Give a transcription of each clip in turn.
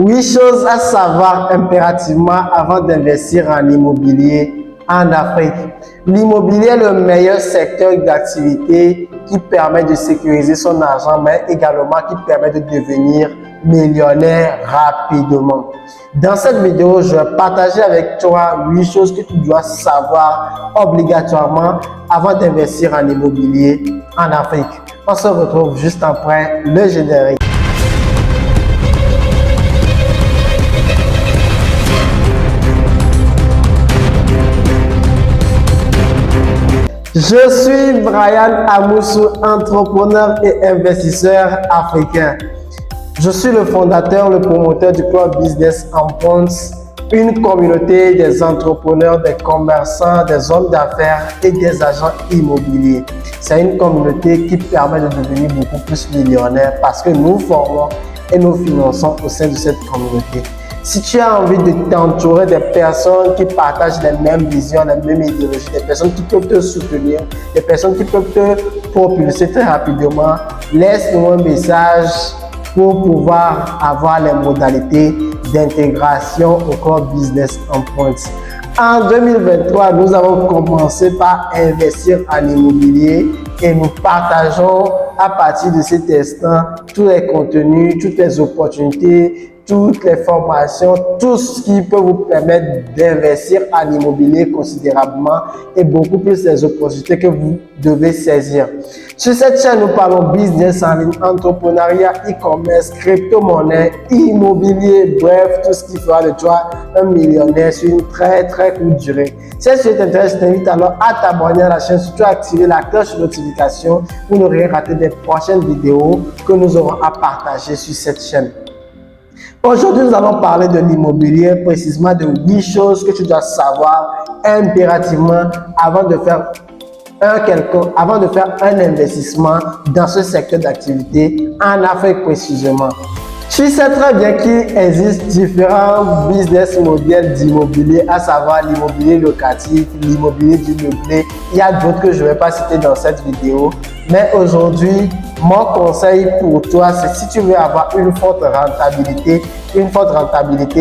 8 choses à savoir impérativement avant d'investir en immobilier en Afrique. L'immobilier est le meilleur secteur d'activité qui permet de sécuriser son argent, mais également qui permet de devenir millionnaire rapidement. Dans cette vidéo, je vais partager avec toi 8 choses que tu dois savoir obligatoirement avant d'investir en immobilier en Afrique. On se retrouve juste après le générique. Je suis Brian Amoussou, entrepreneur et investisseur africain. Je suis le fondateur, le promoteur du Club Business en France, une communauté des entrepreneurs, des commerçants, des hommes d'affaires et des agents immobiliers. C'est une communauté qui permet de devenir beaucoup plus millionnaire parce que nous formons et nous finançons au sein de cette communauté. Si tu as envie de t'entourer des personnes qui partagent les mêmes visions, les mêmes idéologies, des personnes qui peuvent te soutenir, des personnes qui peuvent te propulser très rapidement, laisse-nous un message pour pouvoir avoir les modalités d'intégration au Club Business en France. En 2023, nous avons commencé par investir en immobilier et nous partageons à partir de cet instant tous les contenus, toutes les opportunités, toutes les formations, tout ce qui peut vous permettre d'investir en immobilier considérablement et beaucoup plus les opportunités que vous devez saisir. Sur cette chaîne, nous parlons business en ligne, entrepreneuriat, e-commerce, crypto-monnaie, immobilier, bref, tout ce qui fera de toi un millionnaire sur une très courte durée. Si tu t'intéresse, je t'invite alors à t'abonner à la chaîne, surtout à activer la cloche de notification pour ne rien rater des prochaines vidéos que nous aurons à partager sur cette chaîne. Aujourd'hui, nous allons parler de l'immobilier, précisément de 8 choses que tu dois savoir impérativement avant de faire un investissement dans ce secteur d'activité en Afrique précisément. Tu sais très bien qu'il existe différents business models d'immobilier, à savoir l'immobilier locatif, l'immobilier du meublé. Il y a d'autres que je ne vais pas citer dans cette vidéo. Mais aujourd'hui, mon conseil pour toi, c'est si tu veux avoir une forte rentabilité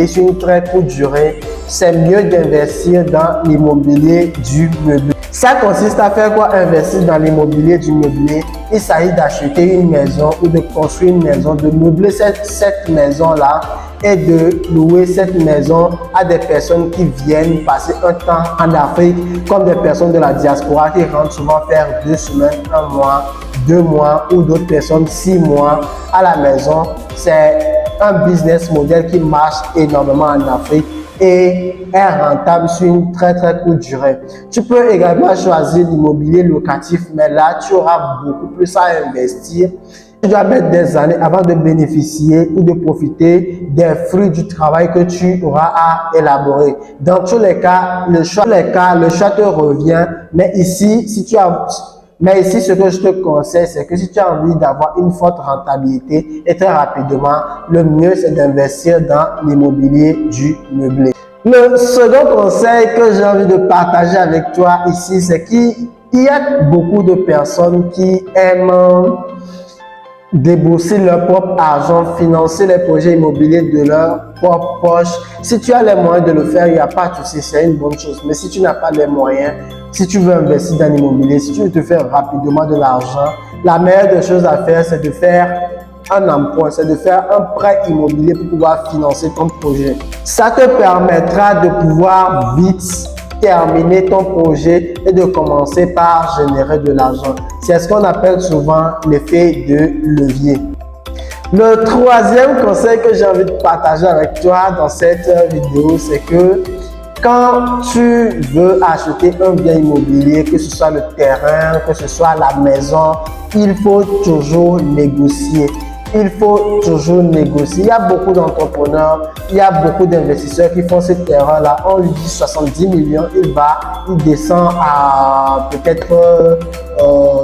sur une très courte durée, c'est mieux d'investir dans l'immobilier du meublé. Ça consiste à faire quoi? Investir dans l'immobilier du meublé. Il s'agit d'acheter une maison ou de construire une maison, de meubler cette maison-là et de louer cette maison à des personnes qui viennent passer un temps en Afrique, comme des personnes de la diaspora qui rentrent souvent faire 2 semaines, 1 mois, 2 mois ou d'autres personnes 6 mois à la maison. C'est un business model qui marche énormément en Afrique et est rentable sur une très courte durée. Tu peux également choisir l'immobilier locatif, mais là, tu auras beaucoup plus à investir. Tu dois mettre des années avant de bénéficier ou de profiter des fruits du travail que tu auras à élaborer. Dans tous les cas, le choix te revient, mais ici, ce que je te conseille, c'est que si tu as envie d'avoir une forte rentabilité et très rapidement, le mieux c'est d'investir dans l'immobilier du meublé. Le second conseil que j'ai envie de partager avec toi ici, c'est qu'il y a beaucoup de personnes qui aiment débourser leur propre argent, financer les projets immobiliers de leur propre poche. Si tu as les moyens de le faire, il n'y a pas de souci, c'est une bonne chose. Mais si tu n'as pas les moyens, si tu veux investir dans l'immobilier, si tu veux te faire rapidement de l'argent, la meilleure des choses à faire, c'est de faire un emprunt, c'est de faire un prêt immobilier pour pouvoir financer ton projet. Ça te permettra de pouvoir vite terminer ton projet et de commencer par générer de l'argent. C'est ce qu'on appelle souvent l'effet de levier. Le troisième conseil que j'ai envie de partager avec toi dans cette vidéo, c'est que quand tu veux acheter un bien immobilier, que ce soit le terrain, que ce soit la maison, il faut toujours négocier. Il faut toujours négocier. Il y a beaucoup d'entrepreneurs, il y a beaucoup d'investisseurs qui font ce terrain-là. On lui dit 70 millions, il descend à peut-être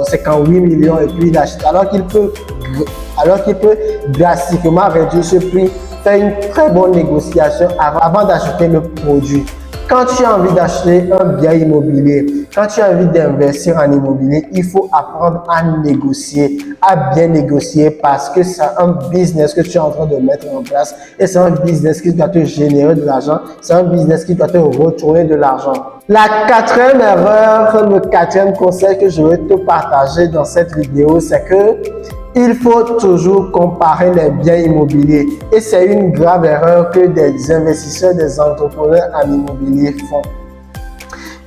58 millions et puis il achète. Alors qu'il peut drastiquement réduire ce prix, faire une très bonne négociation avant d'acheter le produit. Quand tu as envie d'acheter un bien immobilier, quand tu as envie d'investir en immobilier, il faut apprendre à négocier, à bien négocier parce que c'est un business que tu es en train de mettre en place et c'est un business qui doit te générer de l'argent, c'est un business qui doit te retourner de l'argent. La quatrième erreur, le quatrième conseil que je vais te partager dans cette vidéo, c'est que il faut toujours comparer les biens immobiliers et c'est une grave erreur que des investisseurs, des entrepreneurs en immobilier font.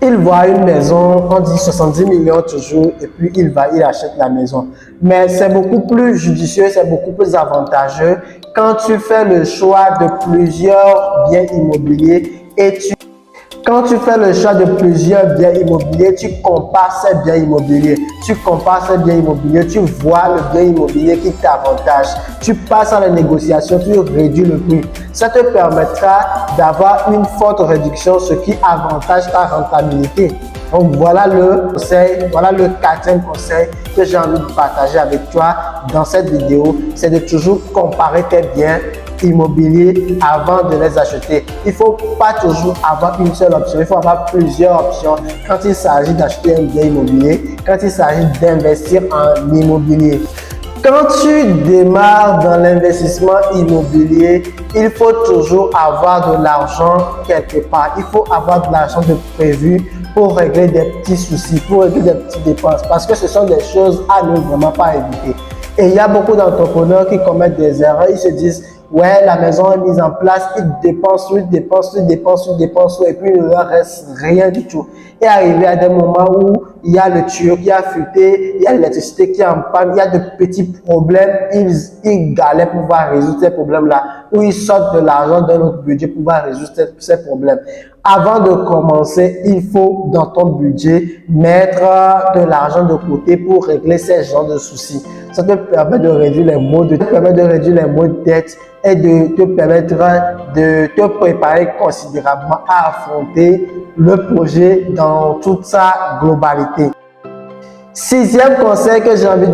Ils voient une maison, on dit 70 millions toujours et puis il achète la maison. Mais c'est beaucoup plus judicieux, c'est beaucoup plus avantageux quand tu fais le choix de plusieurs biens immobiliers et quand tu fais le choix de plusieurs biens immobiliers, tu compares ces biens immobiliers. Tu compares ces biens immobiliers, tu vois le bien immobilier qui t'avantage. Tu passes à la négociation, tu réduis le prix. Ça te permettra d'avoir une forte réduction, ce qui avantage ta rentabilité. Donc voilà le conseil, voilà le quatrième conseil que j'ai envie de partager avec toi dans cette vidéo. C'est de toujours comparer tes biens immobiliers avant de les acheter. Il ne faut pas toujours avoir une seule option, il faut avoir plusieurs options quand il s'agit d'acheter un bien immobilier, quand il s'agit d'investir en immobilier. Quand tu démarres dans l'investissement immobilier, il faut toujours avoir de l'argent quelque part. Il faut avoir de l'argent de prévu pour régler des petits soucis, pour régler des petites dépenses, parce que ce sont des choses à ne vraiment pas éviter. Et il y a beaucoup d'entrepreneurs qui commettent des erreurs, ils se disent ouais, la maison est mise en place, ils dépensent tout, et puis il ne leur reste rien du tout. Et arrivé à des moments où il y a le tuyau qui a fuité, il y a l'électricité qui est en panne, il y a de petits problèmes, ils galèrent pour pouvoir résoudre ces problèmes-là, ou ils sortent de l'argent de notre budget pour pouvoir résoudre ces problèmes. Avant de commencer, il faut dans ton budget mettre de l'argent de côté pour régler ces genres de soucis. Ça te permet de réduire les maux de tête et de te permettre de te préparer considérablement à affronter le projet dans toute sa globalité. Sixième conseil que j'ai envie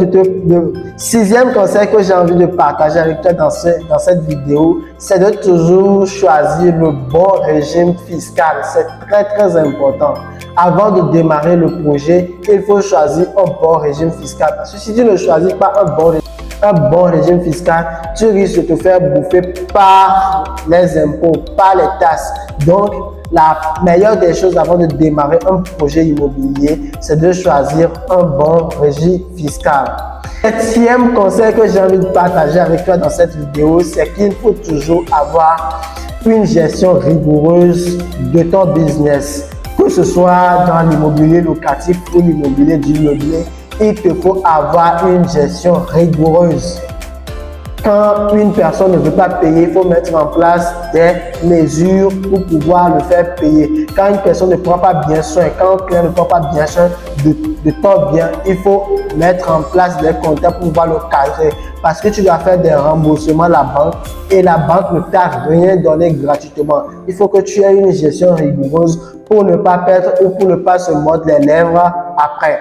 de partager avec toi dans cette vidéo, c'est de toujours choisir le bon régime fiscal. C'est très important. Avant de démarrer le projet, il faut choisir un bon régime fiscal. Parce que si tu ne choisis pas un bon régime fiscal, tu risques de te faire bouffer par les impôts, par les taxes. Donc, la meilleure des choses avant de démarrer un projet immobilier, c'est de choisir un bon régime fiscal. Septième conseil que j'ai envie de partager avec toi dans cette vidéo, c'est qu'il faut toujours avoir une gestion rigoureuse de ton business. Que ce soit dans l'immobilier locatif ou l'immobilier d'immobilier, il te faut avoir une gestion rigoureuse. Quand une personne ne veut pas payer, il faut mettre en place des mesures pour pouvoir le faire payer. Quand une personne ne prend pas bien soin, quand un client ne prend pas bien soin de ton bien, il faut mettre en place des comptables pour pouvoir le cadrer. Parce que tu dois faire des remboursements à la banque et la banque ne t'a rien donné gratuitement. Il faut que tu aies une gestion rigoureuse pour ne pas perdre ou pour ne pas se mordre les lèvres après.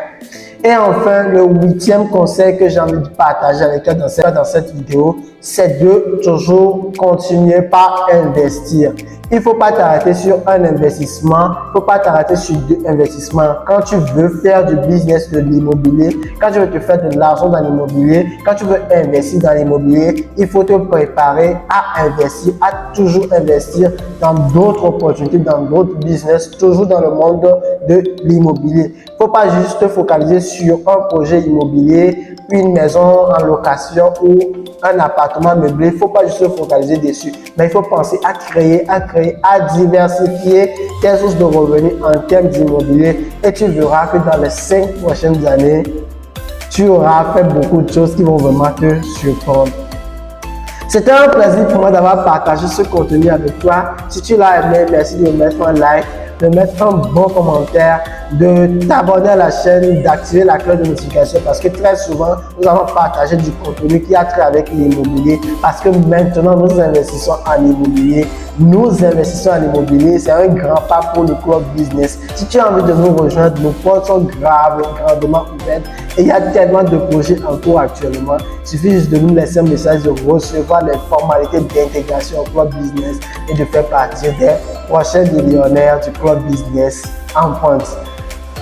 Et enfin, le huitième conseil que j'ai envie de partager avec toi dans cette vidéo, c'est de toujours continuer par investir. Il ne faut pas t'arrêter sur un investissement, il ne faut pas t'arrêter sur deux investissements. Quand tu veux faire du business de l'immobilier, quand tu veux te faire de l'argent dans l'immobilier, quand tu veux investir dans l'immobilier, il faut te préparer à investir, à toujours investir dans d'autres opportunités, dans d'autres business, toujours dans le monde de l'immobilier. Il ne faut pas juste te focaliser sur un projet immobilier, une maison en location ou un appartement meublé. Il ne faut pas juste se focaliser dessus, mais il faut penser à créer, à diversifier tes sources de revenus en termes d'immobilier et tu verras que dans les 5 prochaines années, tu auras fait beaucoup de choses qui vont vraiment te surprendre. C'était un plaisir pour moi d'avoir partagé ce contenu avec toi. Si tu l'as aimé, merci de mettre un like, de mettre un bon commentaire, de t'abonner à la chaîne, d'activer la cloche de notification parce que très souvent, nous allons partager du contenu qui a trait avec l'immobilier parce que maintenant, nous investissons en immobilier. C'est un grand pas pour le club business. Si tu as envie de nous rejoindre, nos portes sont grandement ouvertes Et il y a tellement de projets en cours actuellement. Il suffit juste de nous laisser un message, de recevoir les formalités d'intégration au Club Business et de faire partie des prochains millionnaires du Club Business en France.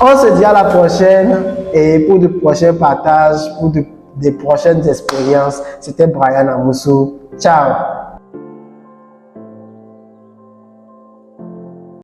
On se dit à la prochaine et pour de prochains partages, pour des prochaines expériences. C'était Brian Amoussou. Ciao!